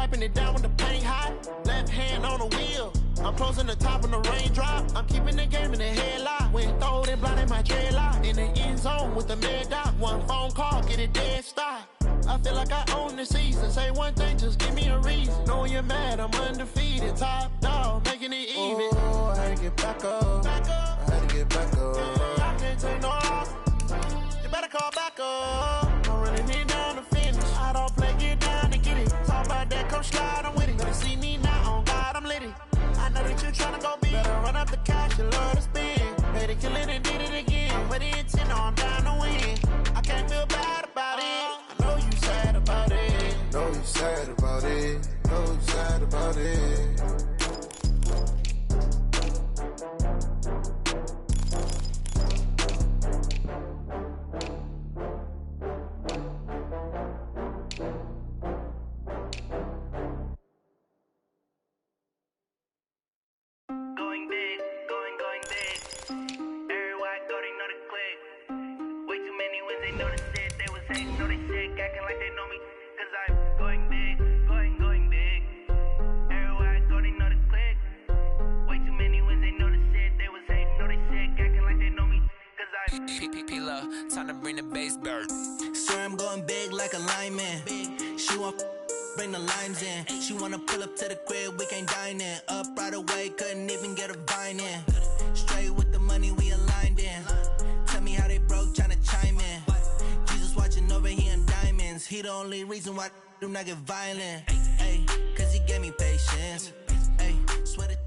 wiping it down when the paint hot. Left hand on the wheel. I'm closing the top of the raindrop. I'm keeping the game in the headlock. When throwed and blinded my dreadlock. In the end zone with the mad dot. One phone call, get it dead stop. I feel like I own the season. Say one thing, just give me a reason. Knowing you're mad, I'm undefeated. Top dog, making it even. Oh, I had to get back up. I had to get back up. I can't take no off. You better call back up. I'm running it down to finish. I don't play, get down to get it. Talk about that, come slide, I'm with it. Better see me now, on God, I'm lit it. I know that you're tryna go big. Better run up the cash, you love to spend. Made it, kill it, and did it again. With the intent, I'm down to win. I can't feel bad about it. I know you sad about it. Know you sad about it. Know you sad about it. Time to bring the bass bird. Swear I'm going big like a lineman. She want bring the limes in. She wanna pull up to the crib, we can't dine in. Up right away, couldn't even get a vine in. Straight with the money we aligned in. Tell me how they broke, tryna chime in. Jesus watching over here in diamonds. He the only reason why I do not get violent. Ay, cause he gave me patience. Ay, swear to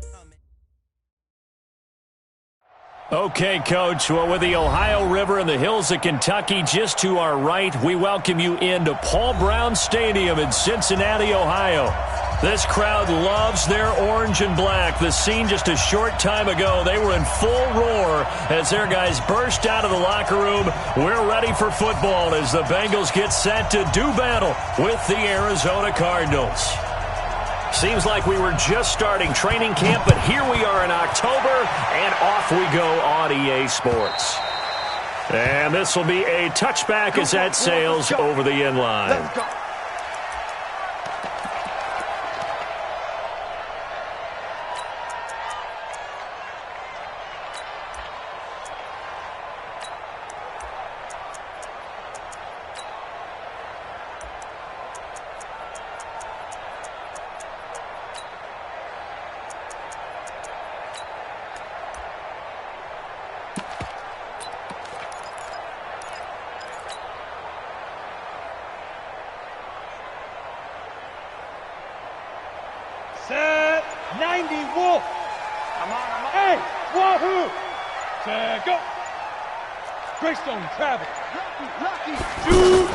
Okay, Coach. Well, with the Ohio River and the hills of Kentucky just to our right, we welcome you into Paul Brown Stadium in Cincinnati, Ohio. This crowd loves their orange and black. The scene just a short time ago, they were in full roar as their guys burst out of the locker room. We're ready for football as the Bengals get set to do battle with the Arizona Cardinals. Seems like we were just starting training camp, but here we are in October, and off we go on EA Sports. And this will be a touchback as that sails over the end line. Set 90 Wolf. I'm on. Hey, wahoo! Set go. Greystone travel. Lucky. Shoot.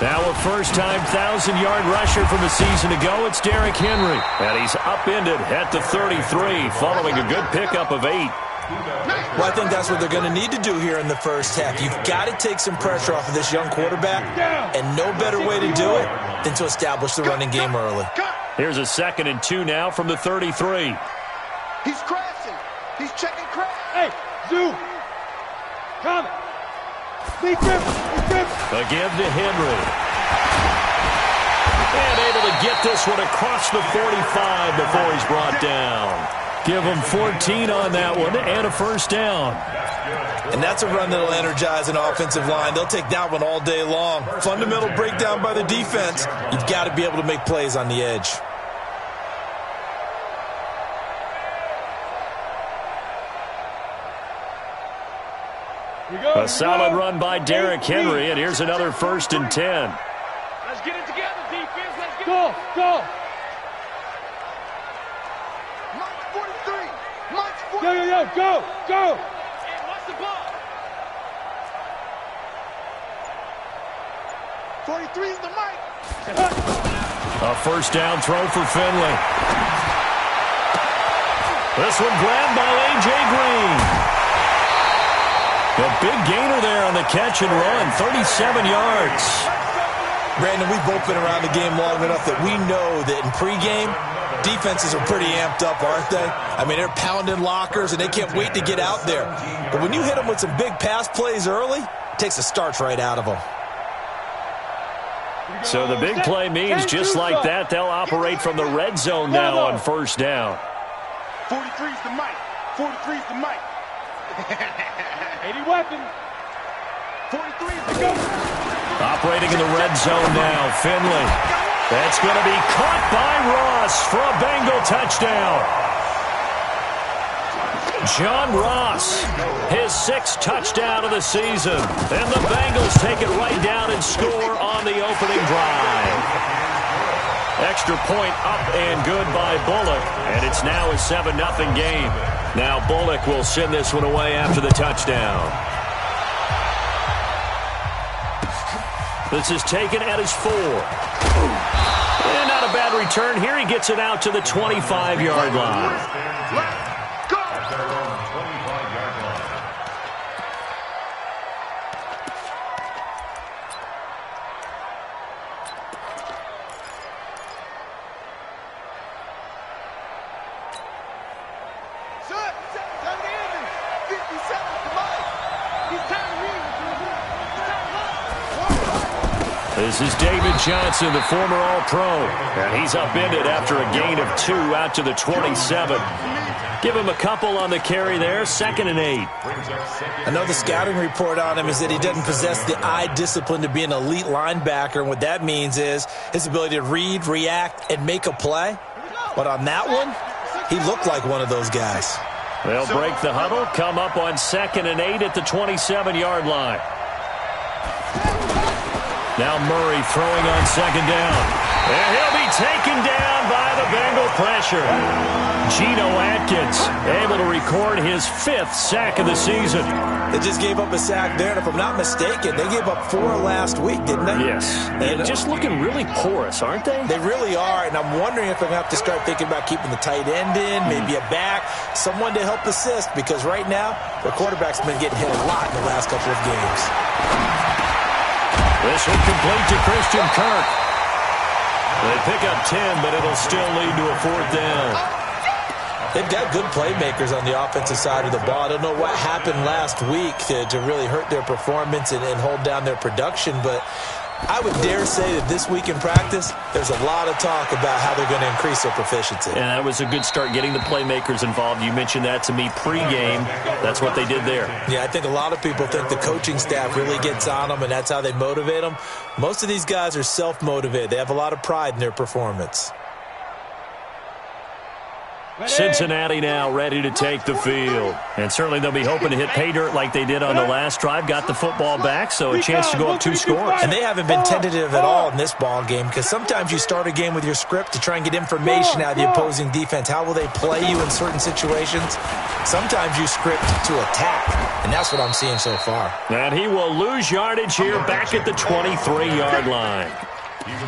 Now a first-time 1,000-yard rusher from a season ago. It's Derrick Henry. And he's upended at the 33 following a good pickup of 8. Well, I think that's what they're going to need to do here in the first half. You've got to take some pressure off of this young quarterback, and no better way to do it than to establish the running game early. Here's a 2nd and 2 now from the 33. He's crashing. He's checking crash. Hey, Zoo. Come. Lead grip. The give to Henry. And able to get this one across the 45 before he's brought down. Give him 14 on that one and a first down. And that's a run that'll energize an offensive line. They'll take that one all day long. Fundamental breakdown by the defense. You've got to be able to make plays on the edge. A solid run by Derrick Henry, and here's another 1st and 10. Let's get it together, defense. Let's get it. Go. Mike 43. Mike 43. Go. And what's the ball? 43 is the mic. A first down throw for Finley. This one grabbed by A.J. Green. A big gainer there on the catch and run, 37 yards. Brandon, we've both been around the game long enough that we know that in pregame, defenses are pretty amped up, aren't they? I mean, they're pounding lockers, and they can't wait to get out there. But when you hit them with some big pass plays early, it takes the starch right out of them. So the big play means just like that, they'll operate from the red zone now on first down. 43's the mic. 43's the mic. 80 weapons. 43's the go. Operating in the red zone now, Finley. That's going to be caught by Ross for a Bengal touchdown. John Ross, his 6th touchdown of the season. And the Bengals take it right down and score on the opening drive. Extra point up and good by Bullock. And it's now a 7-0 game. Now Bullock will send this one away after the touchdown. This is taken at his 4. And not a bad return here. He gets it out to the 25-yard line. This is David Johnson, the former All-Pro, and he's upended after a gain of 2 out to the 27. Give him a couple on the carry there, 2nd and 8. I know the scouting report on him is that he doesn't possess the eye discipline to be an elite linebacker, and what that means is his ability to read, react, and make a play. But on that one, he looked like one of those guys. They'll break the huddle, come up on 2nd and 8 at the 27-yard line. Now Murray throwing on 2nd down. And he'll be taken down by the Bengal pressure. Geno Atkins able to record his 5th sack of the season. They just gave up a sack there, and if I'm not mistaken, they gave up 4 last week, didn't they? Yes. And just looking really porous, aren't they? They really are, and I'm wondering if they're going to have to start thinking about keeping the tight end in, maybe a back, someone to help assist, because right now, their quarterback's been getting hit a lot in the last couple of games. This will complete to Christian Kirk. They pick up 10, but it'll still lead to a 4th down. They've got good playmakers on the offensive side of the ball. I don't know what happened last week to really hurt their performance and hold down their production, but I would dare say that this week in practice, there's a lot of talk about how they're going to increase their proficiency. And that was a good start, getting the playmakers involved. You mentioned that to me pregame. That's what they did there. Yeah, I think a lot of people think the coaching staff really gets on them, and that's how they motivate them. Most of these guys are self-motivated. They have a lot of pride in their performance. Cincinnati now ready to take the field. And certainly they'll be hoping to hit pay dirt like they did on the last drive. Got the football back, so a chance to go up 2 scores. And they haven't been tentative at all in this ball game, because sometimes you start a game with your script to try and get information out of the opposing defense. How will they play you in certain situations? Sometimes you script to attack, and that's what I'm seeing so far. And he will lose yardage here back at the 23-yard line.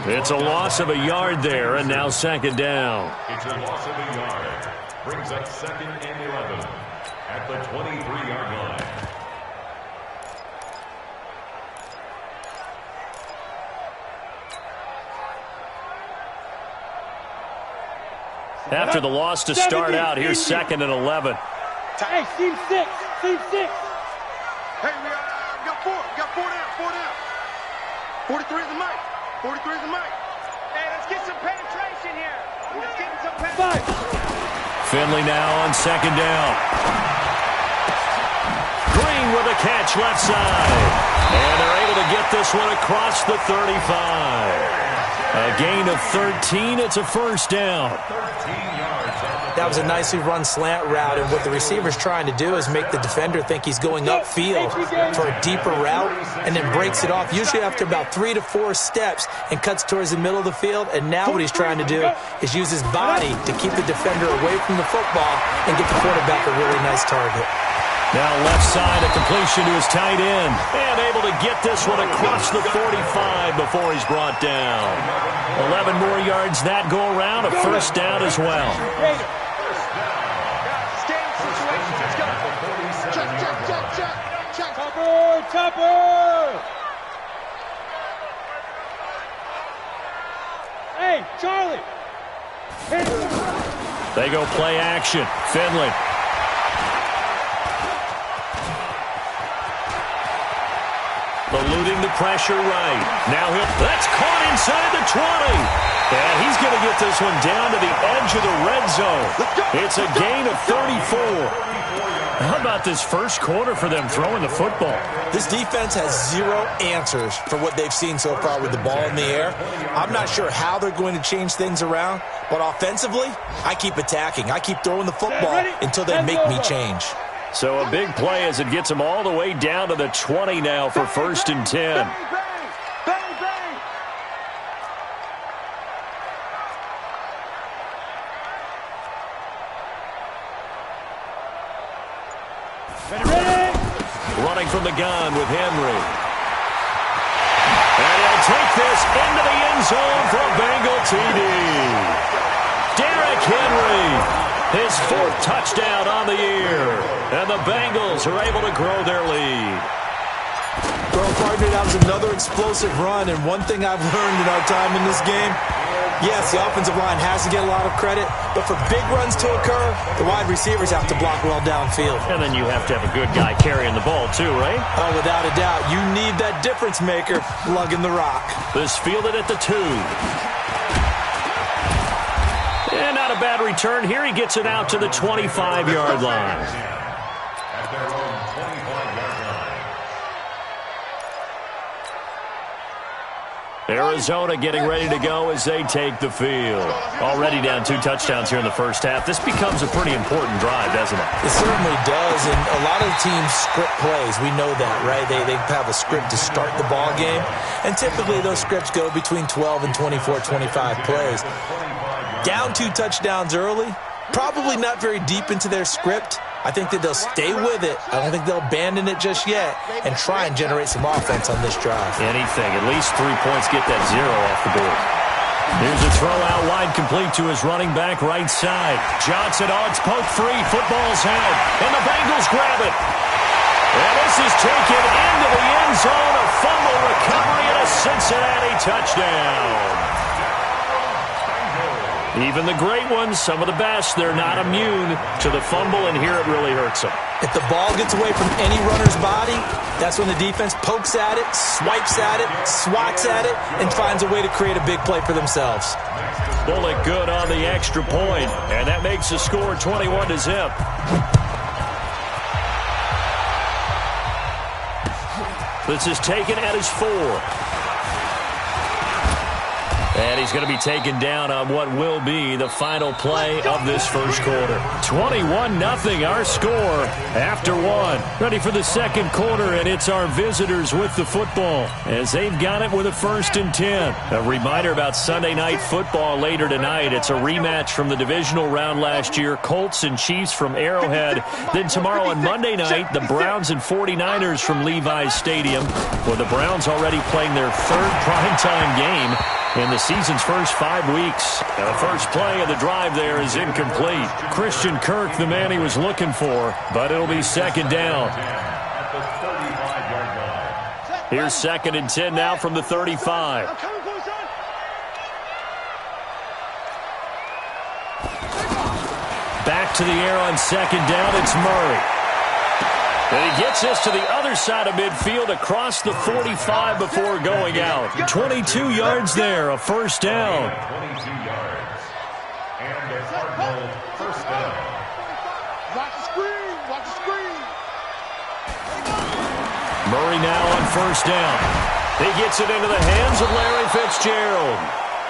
It's a loss of a yard there, and now 2nd down. It's a loss of a yard. Brings up 2nd and 11 at the 23-yard line. After the loss to start out, here's 2nd and 11. Hey, team 6. Team 6. Hey, we got 4. Got 4 down. 4 down. 43 is the mic. 43 is the mic. Hey, let's get some penetration here. Let's get some penetration. Finley now on 2nd down. Green with a catch left side. And they're able to get this one across the 35. A gain of 13. It's a 1st down. 13 yards. That was a nicely run slant route, and what the receiver's trying to do is make the defender think he's going upfield for a deeper route, and then breaks it off, usually after about 3 to 4 steps, and cuts towards the middle of the field. And now what he's trying to do is use his body to keep the defender away from the football and get the quarterback a really nice target. Now left side, a completion to his tight end. And able to get this one across the 45 before he's brought down. 11 more yards that go around, a 1st down as well. Chopper! Hey, Charlie! They go play action. Finley. eluding the pressure right. Now that's caught inside the 20. And he's going to get this one down to the edge of the red zone. It's a gain of 34. How about this first quarter for them throwing the football? This defense has zero answers for what they've seen so far with the ball in the air. I'm not sure how they're going to change things around, but offensively, I keep attacking. I keep throwing the football until they make me change. So a big play as it gets them all the way down to the 20 now for 1st and 10. Running from the gun with Henry. And he'll take this into the end zone for a Bengal TD. Derrick Henry, his 4th touchdown on the year. And the Bengals are able to grow their lead. Well, partner, that was another explosive run, and one thing I've learned in our time in this game, yes, the offensive line has to get a lot of credit, but for big runs to occur, the wide receivers have to block well downfield. And then you have to have a good guy carrying the ball too, right? Oh, without a doubt. You need that difference maker lugging the rock. This fielded at the 2. And not a bad return here. He gets it out to the 25-yard line. At their own 25-yard line. Arizona getting ready to go as they take the field. Already down 2 touchdowns here in the first half. This becomes a pretty important drive, doesn't it? It certainly does, and a lot of teams script plays. We know that, right? They have a script to start the ball game, and typically those scripts go between 12 and 24, 25 plays. Down 2 touchdowns early, probably not very deep into their script. I think that they'll stay with it. I don't think they'll abandon it just yet and try and generate some offense on this drive. Anything. At least 3 points, get that 0 off the board. Here's a throw out wide complete to his running back right side. Johnson, it's poked free. Football's held. And the Bengals grab it. And this is taken into the end zone. A fumble recovery and a Cincinnati touchdown. Even the great ones, some of the best, they're not immune to the fumble, and here it really hurts them. If the ball gets away from any runner's body, that's when the defense pokes at it, swipes at it, swats at it, and finds a way to create a big play for themselves. Bullock good on the extra point, and that makes the score 21-0. This is taken at his 4. And he's going to be taken down on what will be the final play of this first quarter. 21-0 our score after 1. Ready for the second quarter, and it's our visitors with the football as they've got it with a 1st and 10. A reminder about Sunday Night Football later tonight. It's a rematch from the divisional round last year. Colts and Chiefs from Arrowhead. Then tomorrow on Monday night, the Browns and 49ers from Levi's Stadium, with the Browns already playing their 3rd primetime game in the season's first 5 weeks. And the first play of the drive there is incomplete. Christian Kirk, the man he was looking for, but it'll be 2nd down. Here's 2nd and 10 now from the 35. Back to the air on 2nd down, it's Murray. And he gets this to the other side of midfield across the 45 before going out. 22 yards there, a 1st down. 22 yards. And a Cardinal 1st down. Watch the screen. Watch the screen. Murray now on 1st down. He gets it into the hands of Larry Fitzgerald.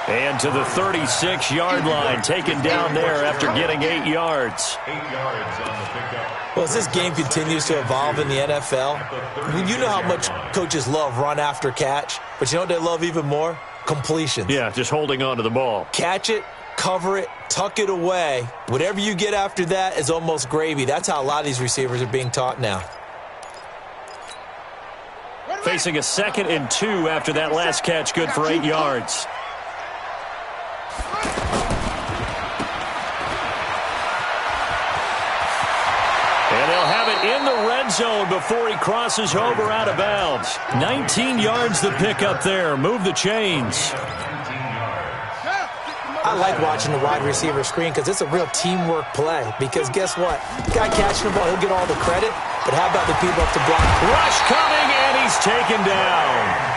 And to the 36-yard line, taken down there after getting 8 yards. 8 yards on the pickup. Well, as this game continues to evolve in the NFL, you know how much coaches love run after catch, but you know what they love even more? Completions. Yeah, just holding on to the ball. Catch it, cover it, tuck it away. Whatever you get after that is almost gravy. That's how a lot of these receivers are being taught now. Facing a 2nd and 2 after that last catch, good for 8 yards. And they'll have it in the red zone before he crosses over out of bounds. 19 yards the pickup there. Move the chains. I like watching the wide receiver screen because it's a real teamwork play. Because guess what? The guy catching the ball, he'll get all the credit. but how about the people up to block? Rush coming, and he's taken down.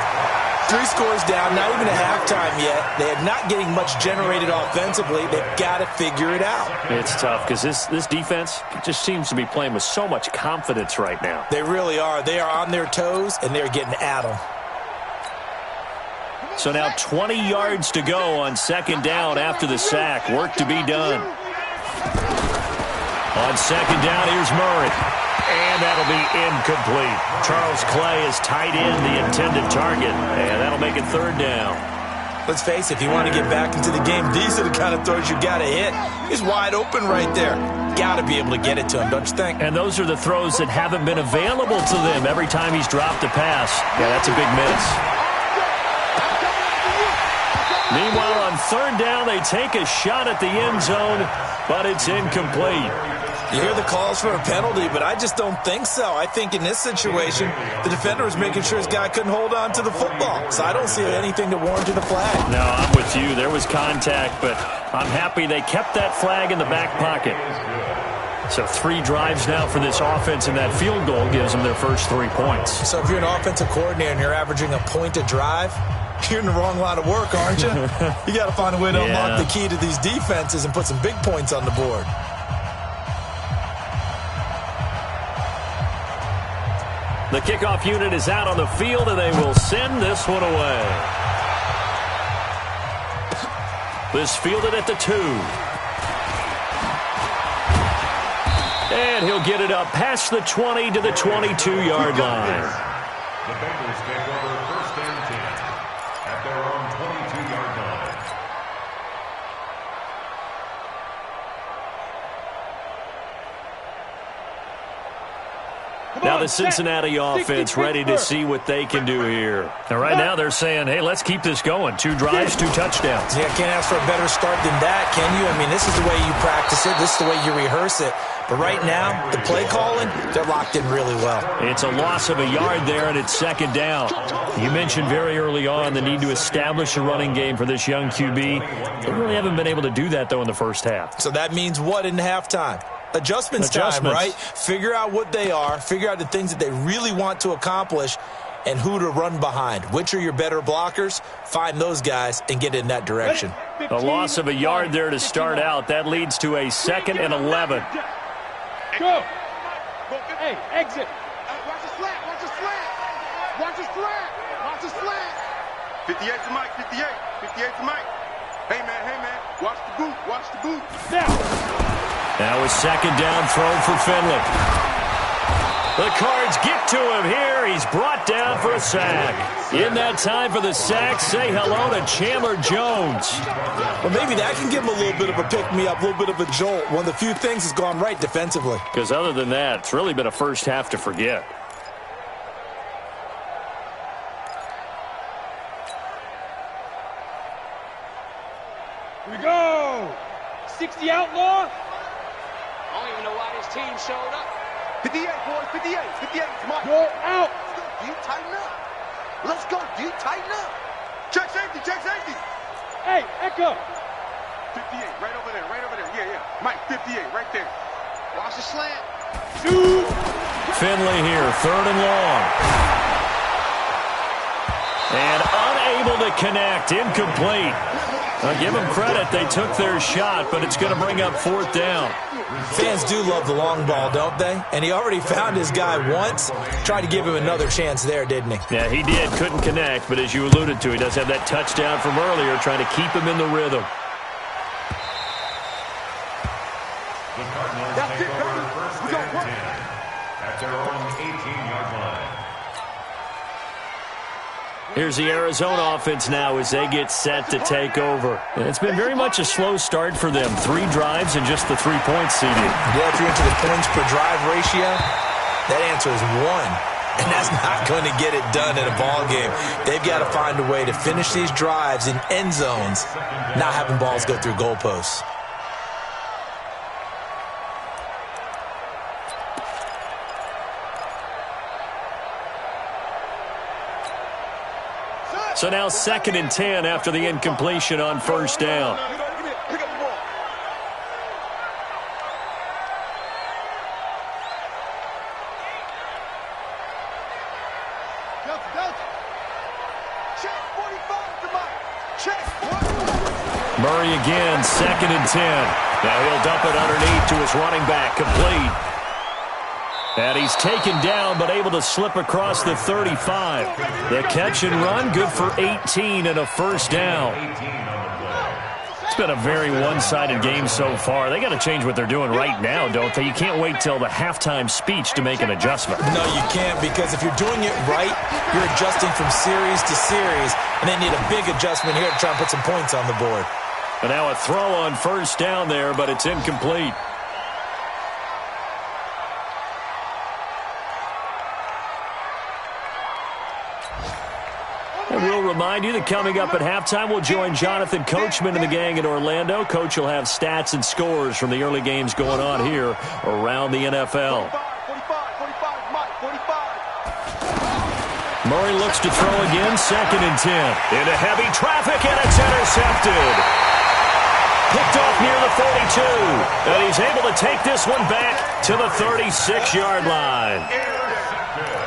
3 scores down, not even a halftime yet. They're not getting much generated offensively. They've got to figure it out. It's tough because this defense just seems to be playing with so much confidence right now. They really are. They are on their toes, and they're getting at them. So now 20 yards to go on second down after the sack. Work to be done. On second down, here's Murray. And that'll be incomplete. Charles Clay is tight end, the intended target. And that'll make it third down. Let's face it, if you want to get back into the game, these are the kind of throws you got to hit. He's wide open right there. Got to be able to get it to him, don't you think? And those are the throws that haven't been available to them every time he's dropped a pass. Yeah, that's a big miss. Meanwhile, on third down, they take a shot at the end zone, but it's incomplete. You hear the calls for a penalty, but I just don't think so. I think in this situation, the defender was making sure his guy couldn't hold on to the football. So I don't see anything to warrant a flag. No, I'm with you. There was contact, but I'm happy they kept that flag in the back pocket. So 3 drives now for this offense, and that field goal gives them their first 3 points. So if you're an offensive coordinator and you're averaging a point a drive, you're in the wrong line of work, aren't you? You got to find a way to unlock the key to these defenses and put some big points on the board. The kickoff unit is out on the field, and they will send this one away. This fielded at the 2. And he'll get it up past the 20 to the 22-yard line. The Bengals take over first and 10 at their own 22-yard line. Now the Cincinnati offense ready to see what they can do here. And right now they're saying, hey, let's keep this going. 2 drives, 2 touchdowns. Yeah, can't ask for a better start than that, can you? I mean, this is the way you practice it. This is the way you rehearse it. But right now, the play calling, they're locked in really well. It's a loss of a yard there, and it's second down. You mentioned very early on the need to establish a running game for this young QB. They really haven't been able to do that, though, in the first half. So that means what in halftime? Adjustments time, right? Figure out what they are, figure out the things that they really want to accomplish, and who to run behind. Which are your better blockers? Find those guys and get in that direction. A loss of a yard there to start out. That leads to a 2nd and 11. Go! Hey, exit! Watch the slant! Watch the slant! Watch the slant! Watch the slant! 58 to Mike, 58. 58 to Mike. Hey, man. Watch the boot. Watch the boot. That was second down throw for Finley. The Cards get to him here. He's brought down for a sack. In that time for the sack, say hello to Chandler Jones. Well, maybe that can give him a little bit of a pick-me-up, a little bit of a jolt. One of the few things has gone right defensively. Because other than that, it's really been a first half to forget. Here we go! 60 outlaw! I don't even know why this team showed up. 58, boys, 58. 58, come on. Go out! Do you tighten up? Let's go. Do you tighten up? Check safety, check safety. Hey, Echo! 58, right over there. Yeah. Mike, 58, right there. Watch the slant. Shoot! Finley here, 3rd and long. And unable to connect, incomplete. I'll give them credit, they took their shot, but it's going to bring up 4th down. Fans do love the long ball, don't they? And he already found his guy once. Tried to give him another chance there, didn't he? Yeah, he did. Couldn't connect, but as you alluded to, he does have that touchdown from earlier, trying to keep him in the rhythm. The Cardinals take over first and 10 at their own 18-yard line. Here's the Arizona offense now as they get set to take over. And it's been very much a slow start for them. 3 drives and just the 3 points, CD. Yeah, if you're into the points per drive ratio, that answer is 1. And that's not going to get it done in a ball game. They've got to find a way to finish these drives in end zones, not having balls go through goalposts. So now 2nd and 10 after the incompletion on first down. Murray again, 2nd and 10. Now he'll dump it underneath to his running back, complete. And he's taken down, but able to slip across the 35. The catch and run, good for 18 and a first down. It's been a very one-sided game so far. They got to change what they're doing right now, don't they? You can't wait till the halftime speech to make an adjustment. No, you can't, because if you're doing it right, you're adjusting from series to series, and they need a big adjustment here to try and put some points on the board. And now a throw on first down there, but it's incomplete. And we'll remind you that coming up at halftime, we'll join Jonathan Coachman and the gang in Orlando. Coach will have stats and scores from the early games going on here around the NFL. 45, 45. Murray looks to throw again, 2nd and 10. Into heavy traffic, and it's intercepted. Picked off near the 42. And he's able to take this one back to the 36-yard line.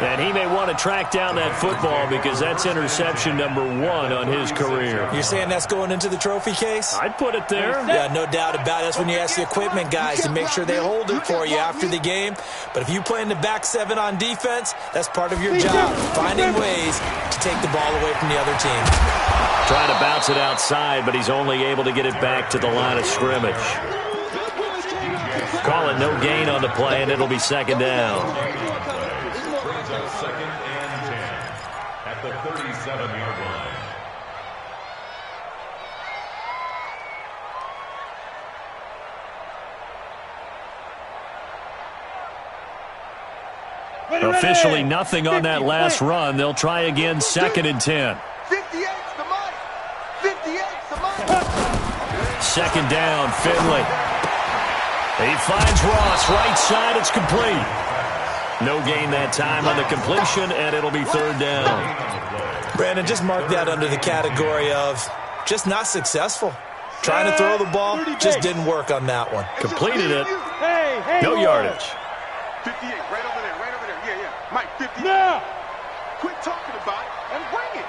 And he may want to track down that football because that's interception number 1 on his career. You're saying that's going into the trophy case? I'd put it there. Yeah, no doubt about it. That's when you ask the equipment guys to make sure they hold it for you after the game. But if you play in the back 7 on defense, that's part of your job, finding ways to take the ball away from the other team. Trying to bounce it outside, but he's only able to get it back to the line of scrimmage. Call it no gain on the play, and it'll be 2nd down. Second and 10 at the 37-yard line. Officially nothing on that last run. They'll try again, 2nd and 10. 58's the mic. 58's the mic. 2nd down, Finley. He finds Ross, right side, it's complete. No gain that time on the completion, and it'll be 3rd down. Brandon, just mark that under the category of just not successful. Trying to throw the ball, just didn't work on that one. Completed it. No yardage. 58, right over there, right over there. Yeah, yeah. Mike, 58. Now. Quit talking about it and bring it.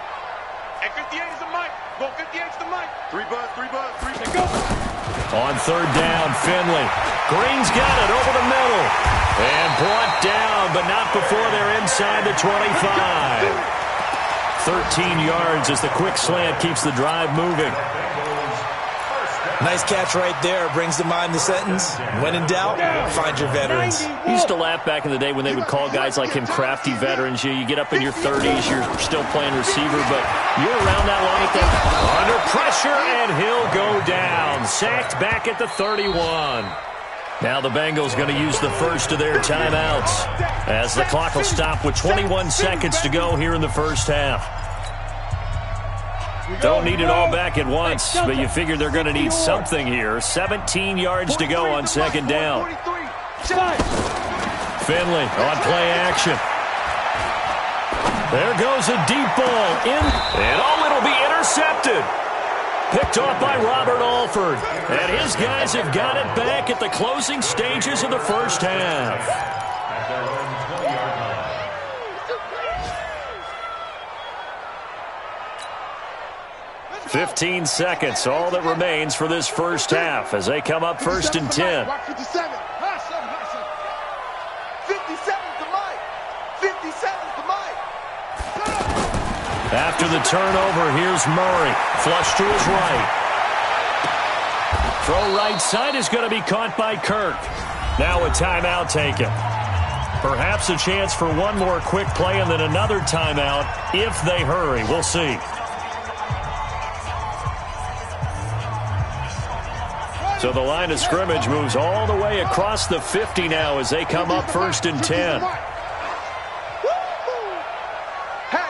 And 58 is the mic. Go 58 is the mic. 3 buzz, 3 buzz, 3. Go. On 3rd down, Finley. Green's got it over the middle. And brought down, but not before they're inside the 25. 13 yards as the quick slant keeps the drive moving. Nice catch right there. Brings to mind the sentence, when in doubt, find your veterans. You used to laugh back in the day when they would call guys like him crafty veterans. You get up in your 30s, you're still playing receiver, but you're around that long at that. Under pressure, and he'll go down. Sacked back at the 31. Now the Bengals going to use the first of their timeouts as the clock will stop with 21 seconds to go here in the first half. Don't need it all back at once, but you figure they're going to need something here. 17 yards to go on 2nd down. Finley on play action. There goes a deep ball in, and it'll be intercepted. Picked off by Robert Alford. And his guys have got it back at the closing stages of the first half. 15 seconds, all that remains for this first half as they come up 1st and 10. 57's the mic. 57's the mic. After the turnover, here's Murray. Flush to his right. Throw right side is going to be caught by Kirk. Now a timeout taken. Perhaps a chance for one more quick play and then another timeout if they hurry. We'll see. So the line of scrimmage moves all the way across the 50 now as they come up 1st and 10. Hey,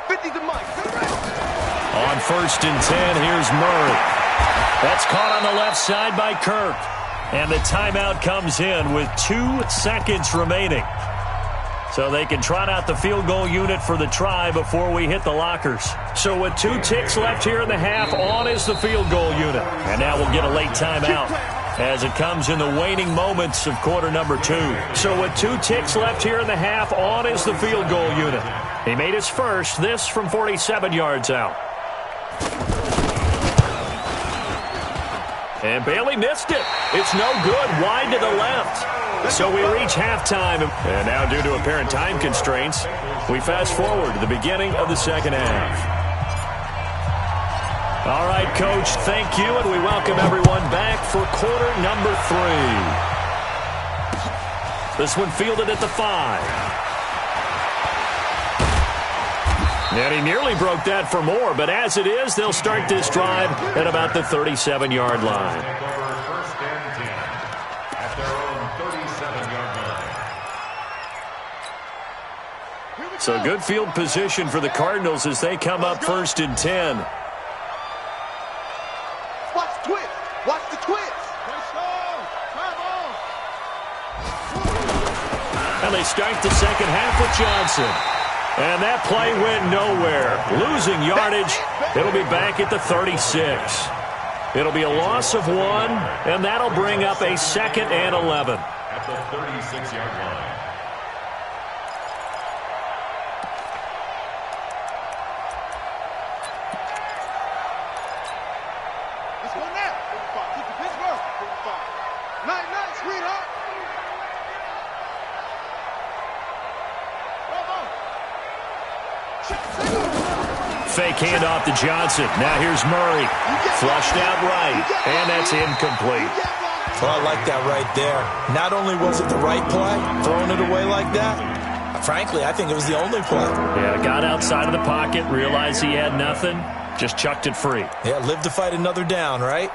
50's the mic. On 1st and 10, here's Murray. That's caught on the left side by Kirk. And the timeout comes in with 2 seconds remaining. So they can trot out the field goal unit for the try before we hit the lockers. So with 2 ticks left here in the half, on is the field goal unit. And now we'll get a late timeout as it comes in the waning moments of quarter number 2. So with 2 ticks left here in the half, on is the field goal unit. He made his first, this from 47 yards out. And Bailey missed it. It's no good, wide to the left. So we reach halftime. And now, due to apparent time constraints, we fast forward to the beginning of the second half. All right, Coach, thank you, and we welcome everyone back for quarter number 3. This one fielded at the 5. And he nearly broke that for more, but as it is, they'll start this drive at about the 37-yard line. First and 10 at their own 37-yard line. So good field position for the Cardinals as they come up first and 10. Watch the twist. Watch the twist. And they start the second half with Johnson. And that play went nowhere. Losing yardage. It'll be back at the 36. It'll be a loss of 1, and that'll bring up a 2nd and 11. At the 36-yard line. Let's go now. Get to Pittsburgh. Night, night, sweetheart. Fake handoff to Johnson. Now here's Murray. Flushed out right, and that's incomplete. Well, I like that right there. Not only was it the right play, throwing it away like that, frankly, I think it was the only play. Yeah, got outside of the pocket, realized he had nothing, just chucked it free. Yeah, live to fight another down, right?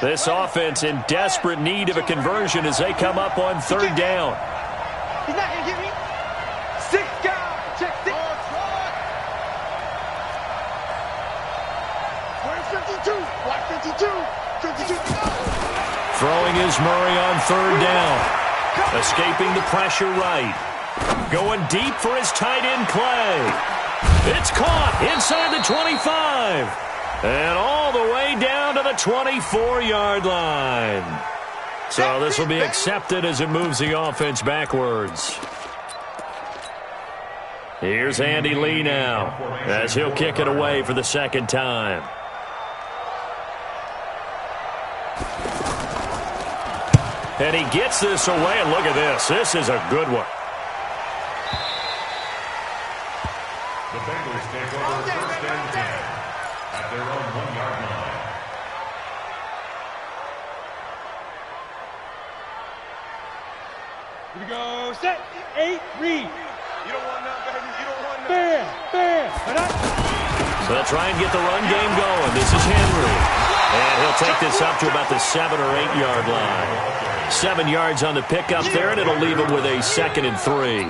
This offense in desperate need of a conversion as they come up on 3rd down. He's not going to get me. 6 guys. Check 6. 52. Watch 52. 52. Throwing is Murray on 3rd down. Escaping the pressure right. Going deep for his tight end Clay. It's caught inside the 25. And all the way down to the 24-yard line. So this will be accepted as it moves the offense backwards. Here's Andy Lee now as he'll kick it away for the 2nd time. And he gets this away, and look at this. This is a good one. The Bengals take over first and 10 at their own 1-yard line. Here we go. Set. 8. Read. You don't want none, baby. You don't want none. Bam. Bam. So they'll try and get the run game going. This is Henry. And he'll take this up to about the 7 or 8 yard line. 7 yards on the pickup there, and it'll leave him with a 2nd and 3.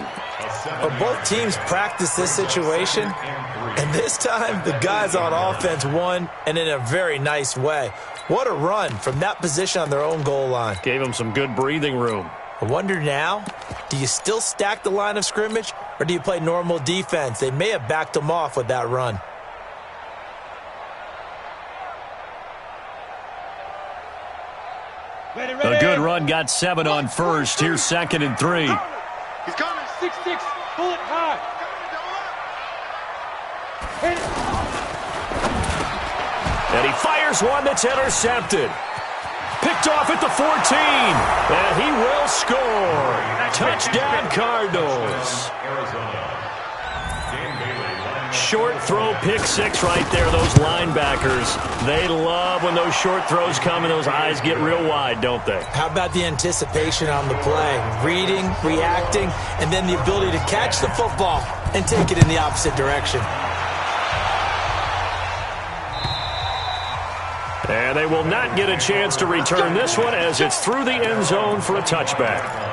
Well, both teams practice this situation, and this time the guys on offense won, and in a very nice way. What a run from that position on their own goal line. Gave him some good breathing room. I wonder now, do you still stack the line of scrimmage, or do you play normal defense? They may have backed them off with that run. Ready, A ready. good run got 7 on first. Here's 2nd and 3. He's coming. 6-6. Pull it high. Hit it. And he fires one that's intercepted. Picked off at the 14. And he will score. Touchdown, Cardinals. Short throw, pick 6 right there. Those linebackers, they love when those short throws come and those eyes get real wide, don't they? How about the anticipation on the play? Reading, reacting, and then the ability to catch the football and take it in the opposite direction. And they will not get a chance to return this one as it's through the end zone for a touchback.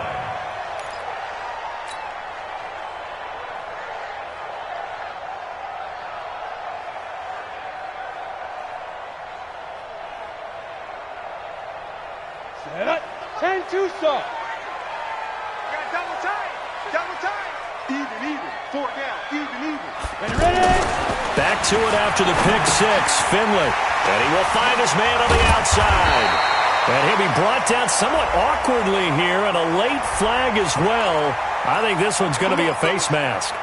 Set. 10-2 stop. Got double time. Double time. Even. 4 down. Even. Ready? Back to it after the pick six. Finley. And he will find his man on the outside. And he'll be brought down somewhat awkwardly here, and a late flag as well. I think this one's going to be a face mask.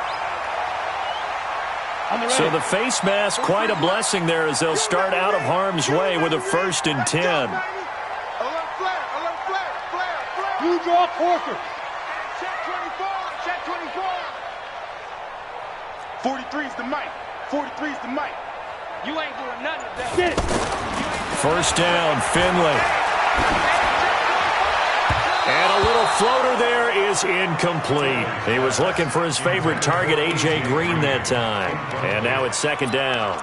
So the face mask, quite a blessing there as they'll start out of harm's way with a 1st and 10. Alert flare. You draw Corker. Check 24. 43's the mic. 43's the mic. You ain't doing nothing today. Get it. 1st down, Finley. And a little floater there is incomplete. He was looking for his favorite target, A.J. Green, that time. And now it's 2nd down.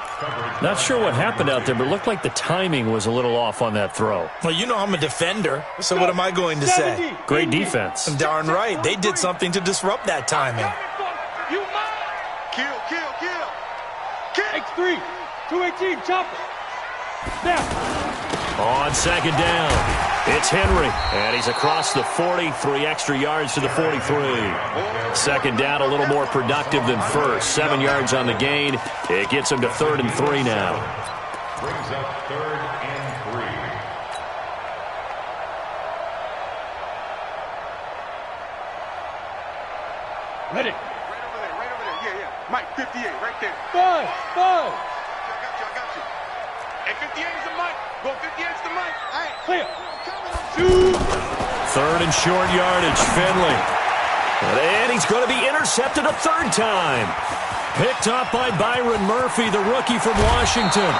Not sure what happened out there, but it looked like the timing was a little off on that throw. Well, you know I'm a defender, so what am I going to say? Great defense. I'm darn right. They did something to disrupt that timing. Kill. X3. 218. Chopper. Now. On 2nd down, it's Henry, and he's across the 40, 3 extra yards to the 43. 2nd down, a little more productive than first. 7 yards on the gain. It gets him to 3rd and 3 now. Brings up 3rd and 3. Ready. Right over there. Yeah. Mike, 58, right there. Five. I got you. Hey, 58 is the mic. Go 58 is the mic. Hey. Clear. Shoot. 3rd and short yardage, Finley. And he's going to be intercepted a 3rd time. Picked up by Byron Murphy, the rookie from Washington.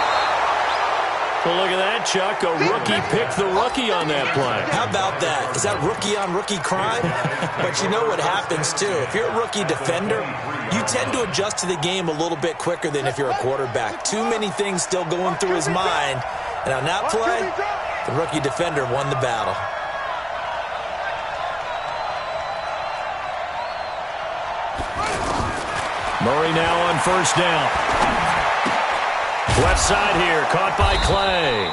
Well, look at that, Chuck. A rookie picked the rookie on that play. How about that? Is that rookie-on-rookie crime? But you know what happens, too. If you're a rookie defender, you tend to adjust to the game a little bit quicker than if you're a quarterback. Too many things still going through his mind. And on that play, the rookie defender won the battle. Murray now on 1st down. Left side here, caught by Clay.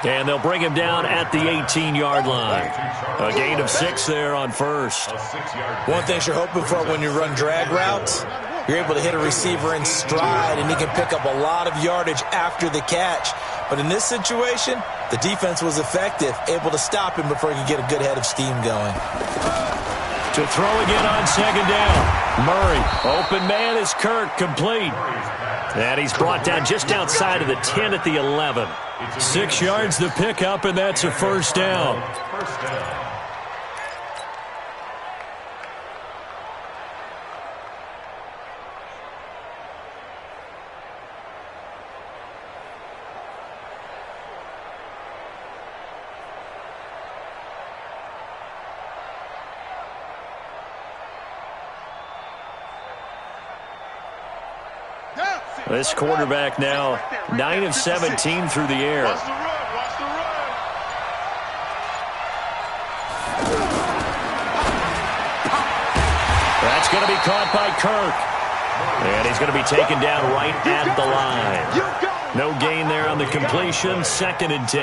And they'll bring him down at the 18-yard line. A gain of 6 there on 1st. One thing you're hoping for when you run drag routes, you're able to hit a receiver in stride, and he can pick up a lot of yardage after the catch. But in this situation, the defense was effective, able to stop him before he could get a good head of steam going. To throw again on 2nd down. Murray, open man is Kirk, complete. And he's brought down just outside of the 10 at the 11. 6 yards the pickup, and that's a 1st down. This quarterback now 9 of 17 through the air. Watch the run. That's going to be caught by Kirk. And he's going to be taken down right at the line. No gain there on the completion. 2nd and 10.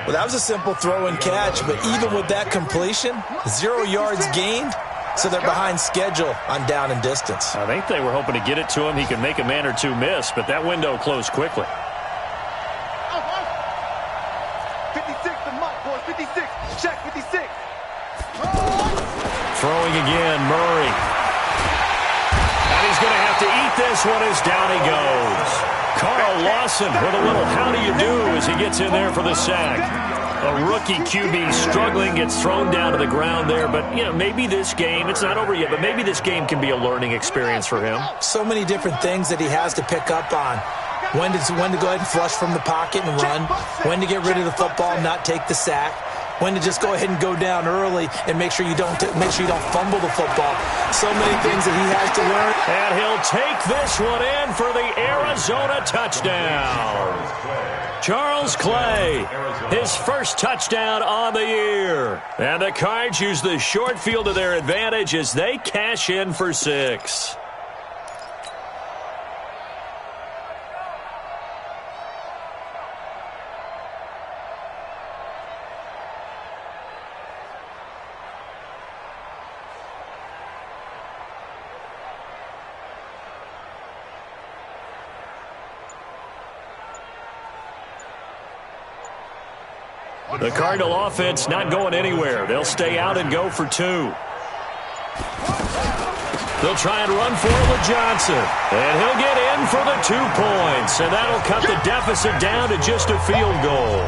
Well, that was a simple throw and catch, but even with that completion, 0 yards gained. So they're behind schedule on down and distance. I think they were hoping to get it to him. He could make a man or two miss, but that window closed quickly. 56, the mic, boys. 56. Check 56. Throwing again, Murray. And he's going to have to eat this one as down he goes. Carl Lawson with a little how do you do as he gets in there for the sack. A rookie QB struggling, gets thrown down to the ground there. But, you know, maybe this game, it's not over yet, but maybe this game can be a learning experience for him. So many different things that he has to pick up on. When to go ahead and flush from the pocket and run. When to get rid of the football and not take the sack. When to just go ahead and go down early and make sure you don't fumble the football. So many things that he has to learn. And he'll take this one in for the Arizona touchdown. Charles Clay, his first touchdown on the year. And the Cards use the short field to their advantage as they cash in for 6. The Cardinal offense not going anywhere. They'll stay out and go for 2. They'll try and run for it with Johnson. And he'll get in for the 2 points. And that'll cut the deficit down to just a field goal.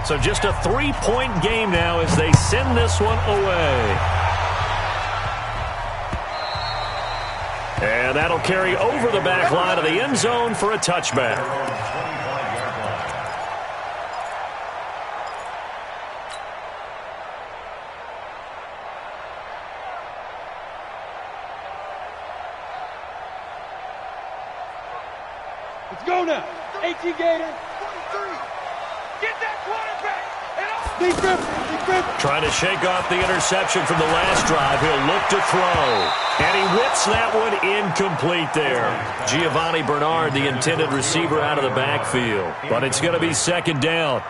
So just a 3-point game now as they send this one away. And that'll carry over the back line of the end zone for a touchback. Let's go now. 18 Gator. 23. Get that quarterback. Defense. Trying to shake off the interception from the last drive. He'll look to throw. And he whips that one incomplete there. Giovanni Bernard, the intended receiver, out of the backfield. But it's going to be second down.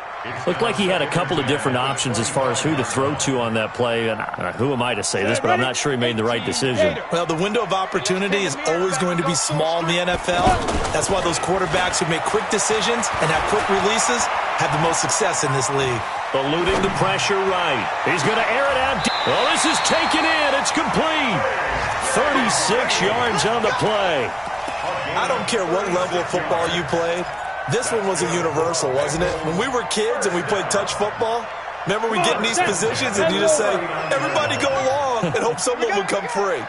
Looked like he had a couple of different options as far as who to throw to on that play. And who am I to say this, but I'm not sure he made the right decision. Well, the window of opportunity is always going to be small in the NFL. That's why those quarterbacks who make quick decisions and have quick releases have the most success in this league. Eluding the pressure right. He's going to air it out. Well, this is taken in. It's complete. 36 yards on the play. I don't care what level of football you played. This one was a universal, wasn't it? When we were kids and we played touch football, remember we get in these positions and you just say, everybody go along and hope someone would come free.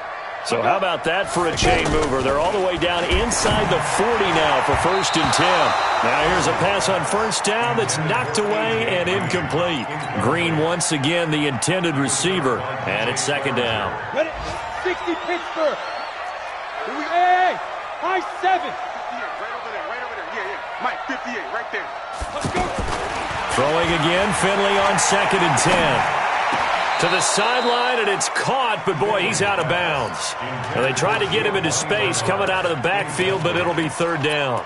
So how about that for a chain mover? They're all the way down inside the 40 now for 1st and 10. Now here's a pass on 1st down that's knocked away and incomplete. Green once again the intended receiver, and it's 2nd down. Ready? 60 Pittsburgh. Hey, high 7. Mike, 58, right there. Let's go. Throwing again, Finley on 2nd and 10. To the sideline, and it's caught, but boy, he's out of bounds. And they try to get him into space coming out of the backfield, but it'll be 3rd down.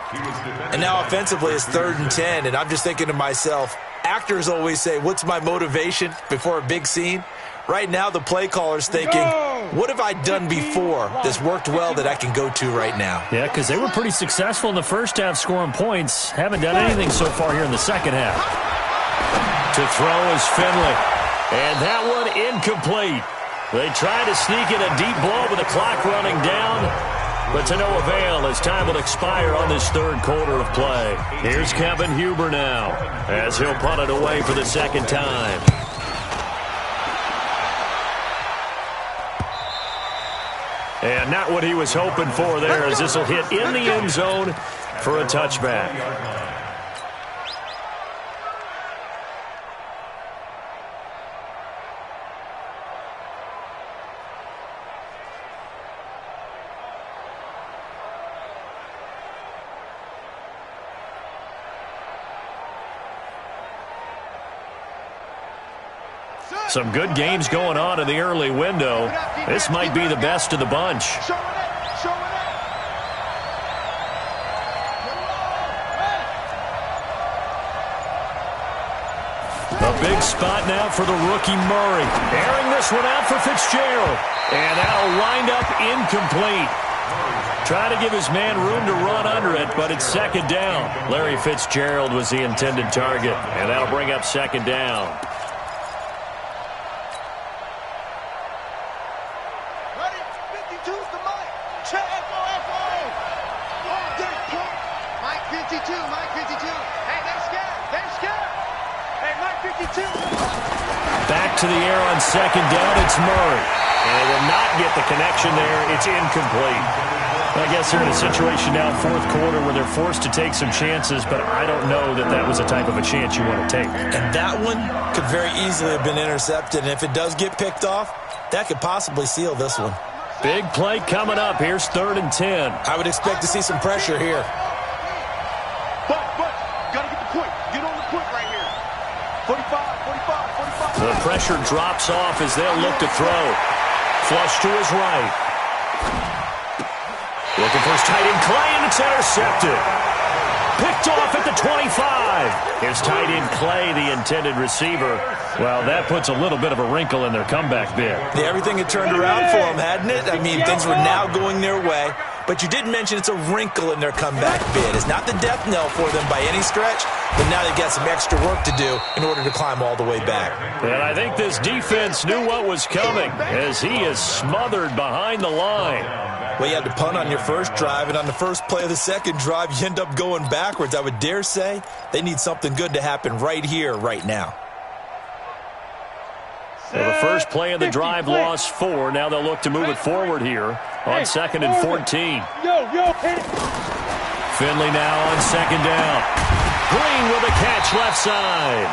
And now offensively it's 3rd and 10, and I'm just thinking to myself, actors always say, what's my motivation before a big scene? Right now the play caller's thinking, what have I done before that's worked well that I can go to right now? Yeah, because they were pretty successful in the first half scoring points. Haven't done anything so far here in the second half. To throw is Finley. And that one incomplete. They tried to sneak in a deep ball with the clock running down, but to no avail as time will expire on this 3rd quarter of play. Here's Kevin Huber now as he'll punt it away for the 2nd time. And not what he was hoping for there, as this will hit in the end zone for a touchback. Some good games going on in the early window. This might be the best of the bunch. A big spot now for the rookie Murray. Airing this one out for Fitzgerald. And that'll wind up incomplete. Trying to give his man room to run under it, but it's 2nd down. Larry Fitzgerald was the intended target, and that'll bring up 2nd down. Back to the air on 2nd down, it's Murray. And they will not get the connection there. It's incomplete. I guess they're in a situation now, 4th quarter, where they're forced to take some chances, but I don't know that that was the type of a chance you want to take. And that one could very easily have been intercepted, and if it does get picked off, that could possibly seal this one. Big play coming up. Here's 3rd and 10. I would expect to see some pressure here. But, gotta get the point. Get on the point right here. 45. The pressure drops off as they'll look to throw. Flush to his right. Looking for his tight end Clay, and it's intercepted. Picked off at the 25. Here's tight end Clay, the intended receiver. Well, that puts a little bit of a wrinkle in their comeback bid. Yeah, everything had turned around for them, hadn't it? I mean, things were now going their way. but you did mention it's a wrinkle in their comeback bid. It's not the death knell for them by any stretch, but now they've got some extra work to do in order to climb all the way back. And I think this defense knew what was coming as he is smothered behind the line. Well, you had to punt on your first drive, and on the first play of the second drive, you end up going backwards. I would dare say they need something good to happen right here, right now. So the first play of the drive lost 4. Now they'll look to move it forward here on 2nd and 14. Finley now on 2nd down. Green with a catch left side.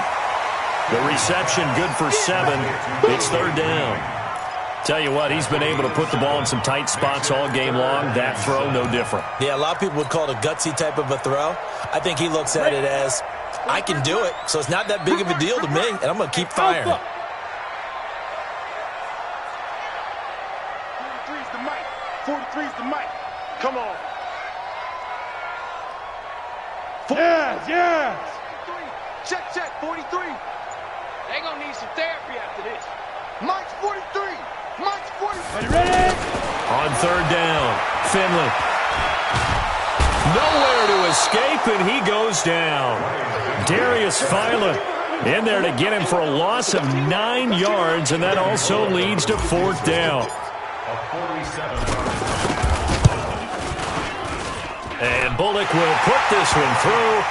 The reception good for 7. It's 3rd down. Tell you what, he's been able to put the ball in some tight spots all game long. That throw, no different. Yeah, a lot of people would call it a gutsy type of a throw. I think he looks at it as, I can do it, so it's not that big of a deal to me, and I'm going to keep firing. 43's the mic. 43's the mic. Come on. Yes. Check, 43. They gonna need some therapy after this. Mike's 43. Mike's 43. Are you ready? On 3rd down, Finley. Nowhere to escape, and he goes down. Darius Philo in there to get him for a loss of 9 yards, and that also leads to 4th down. And Bullock will put this one through.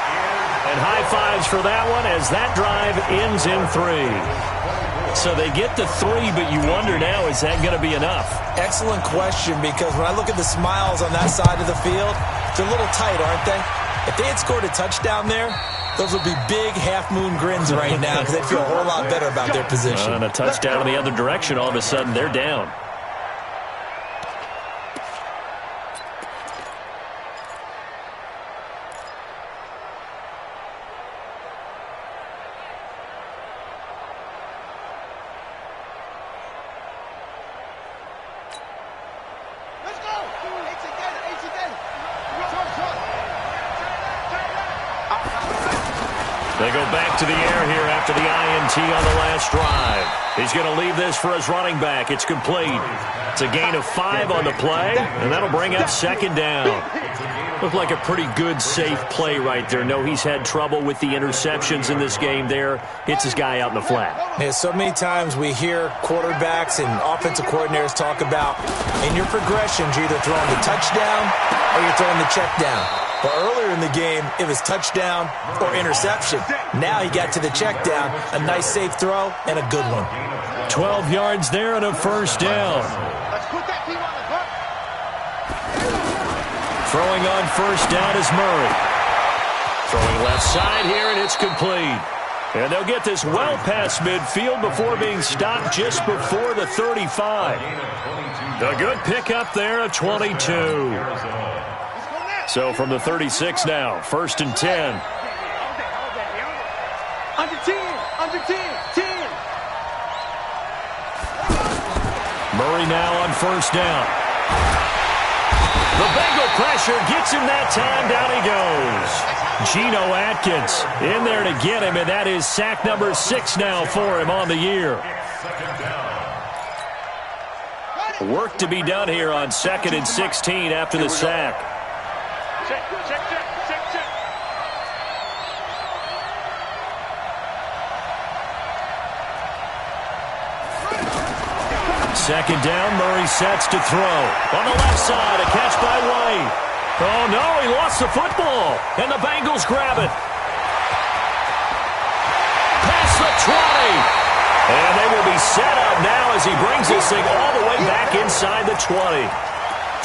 And high fives for that one as that drive ends in 3. So they get to 3, but you wonder now, is that going to be enough? Excellent question, because when I look at the smiles on that side of the field, they're a little tight, aren't they? If they had scored a touchdown there, those would be big half-moon grins right now because they feel a whole lot better about their position. And a touchdown in the other direction, all of a sudden they're down. They go back to the air here after the INT on the last drive. He's going to leave this for his running back. It's complete. It's a gain of 5 on the play, and that'll bring up 2nd down. Looked like a pretty good, safe play right there. No, he's had trouble with the interceptions in this game there. Hits his guy out in the flat. Yeah, so many times we hear quarterbacks and offensive coordinators talk about in your progressions, you're either throwing the touchdown or you're throwing the check down. But earlier in the game, it was touchdown or interception. Now he got to the check down, a nice safe throw, and a good one. 12 yards there and a 1st down. Let's put that team on the hook. Throwing on 1st down is Murray. Throwing left side here, and it's complete. And they'll get this well past midfield before being stopped just before the 35. A good pickup there of 22. So from the 36 now, 1st and 10. Under 10. 10. Murray now on 1st down. The Bengal pressure gets him that time. Down he goes. Geno Atkins in there to get him, and that is sack number 6 now for him on the year. Work to be done here on 2nd and 16 after the sack. Check. 2nd down, Murray sets to throw. On the left side, a catch by White. Oh, no, he lost the football. And the Bengals grab it. Past the 20. And they will be set up now as he brings this thing all the way back inside the 20.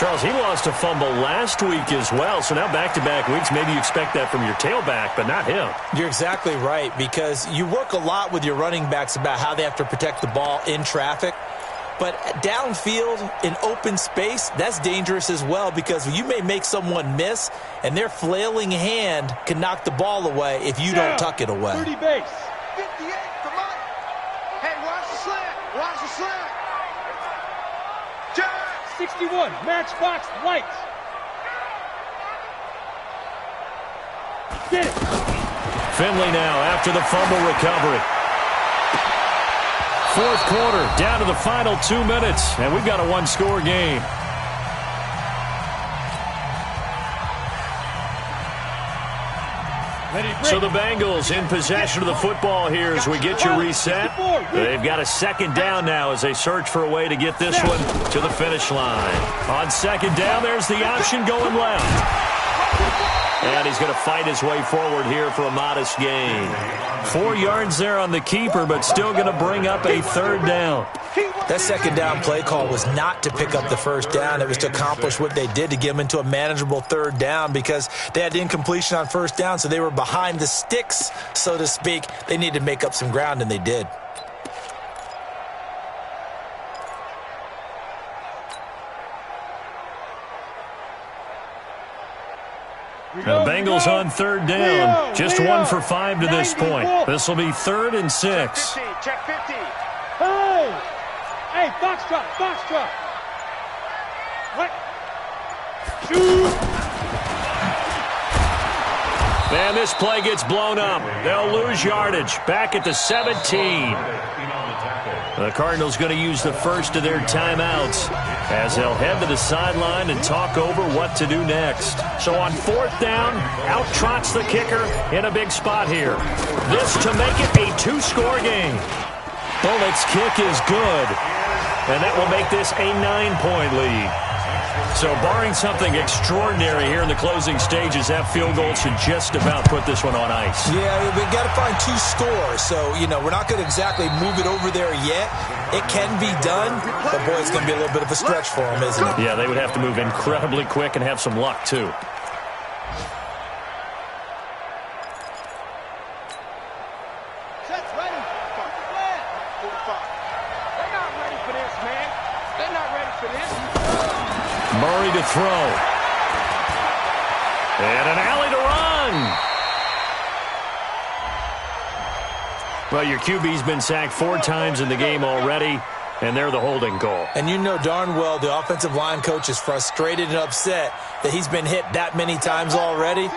Charles, he lost a fumble last week as well, so now back-to-back weeks, maybe you expect that from your tailback, but not him. You're exactly right, because you work a lot with your running backs about how they have to protect the ball in traffic. But downfield, in open space, that's dangerous as well, because you may make someone miss, and their flailing hand can knock the ball away if you don't tuck it away. 30 base. 58 for Mike. Hey, watch the slant. Watch the slant. 61, Matchbox Light. Get it. Finley now after the fumble recovery. 4th quarter, down to the final 2 minutes, and we've got a 1-score game. So the Bengals in possession of the football here as we get you reset. They've got a second down now as they search for a way to get this one to the finish line. On second down, there's the option going left. And he's going to fight his way forward here for a modest gain. 4 yards there on the keeper, but still going to bring up a third down. That second down play call was not to pick up the first down. It was to accomplish what they did to get them into a manageable third down because they had incompletion on first down, so they were behind the sticks, so to speak. They needed to make up some ground, and they did. The Bengals on third down. Just 1 for 5 to this point. This will be 3rd and 6. Check 50. Hey, foxtrot. What? Shoot. And this play gets blown up. They'll lose yardage. Back at the 17. The Cardinals going to use the first of their timeouts as they'll head to the sideline and talk over what to do next. So on 4th down, out trots the kicker in a big spot here. This to make it a 2-score game. Bullock's kick is good, and that will make this a 9-point lead. So barring something extraordinary here in the closing stages, that field goal should just about put this one on ice. Yeah, we've got to find 2 scores. So, we're not going to exactly move it over there yet. It can be done, but, boy, it's going to be a little bit of a stretch for them, isn't it? Yeah, they would have to move incredibly quick and have some luck, too. Set's ready. They're not ready for this, man. They're not ready for this. Murray to throw. And an alley to run. Well, your QB's been sacked 4 times in the game already, and they're the holding call. And you know darn well the offensive line coach is frustrated and upset that he's been hit that many times already.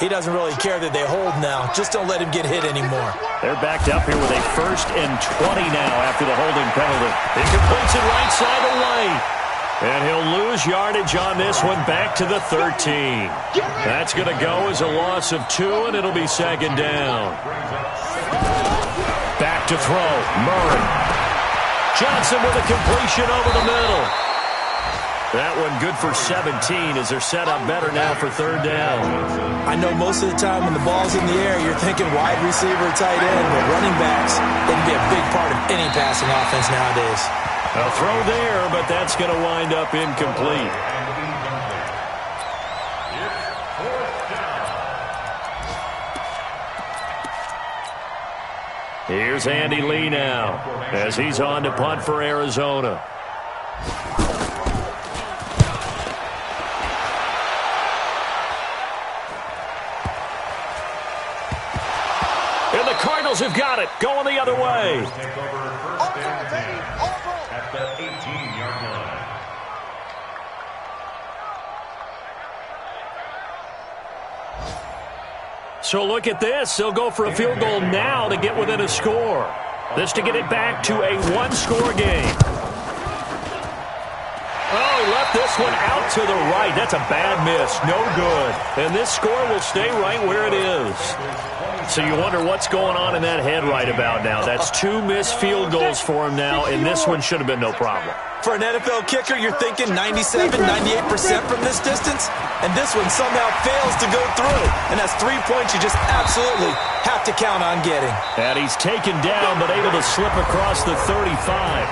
He doesn't really care that they hold now. Just don't let him get hit anymore. They're backed up here with a 1st and 20 now after the holding penalty. He completes it right side away. And he'll lose yardage on this one back to the 13. That's going to go as a loss of 2, and it'll be 2nd down. Back to throw. Murray. Johnson with a completion over the middle. That one good for 17 as they're set up better now for 3rd down. I know most of the time when the ball's in the air, you're thinking wide receiver, tight end, but running backs, they can be a big part of any passing offense nowadays. A throw there, but that's going to wind up incomplete. Here's Andy Lee now as he's on to punt for Arizona. And the Cardinals have got it, going the other way. At the 18-yard line. So look at this. They'll go for a field goal now to get within a score. This to get it back to a 1-score game. Oh, he left this one out to the right. That's a bad miss. No good. And this score will stay right where it is. So you wonder what's going on in that head right about now. That's 2 missed field goals for him now, and this one should have been no problem. For an NFL kicker, you're thinking 97, 98% from this distance, and this one somehow fails to go through. And that's 3 points you just absolutely have to count on getting. And he's taken down, but able to slip across the 35.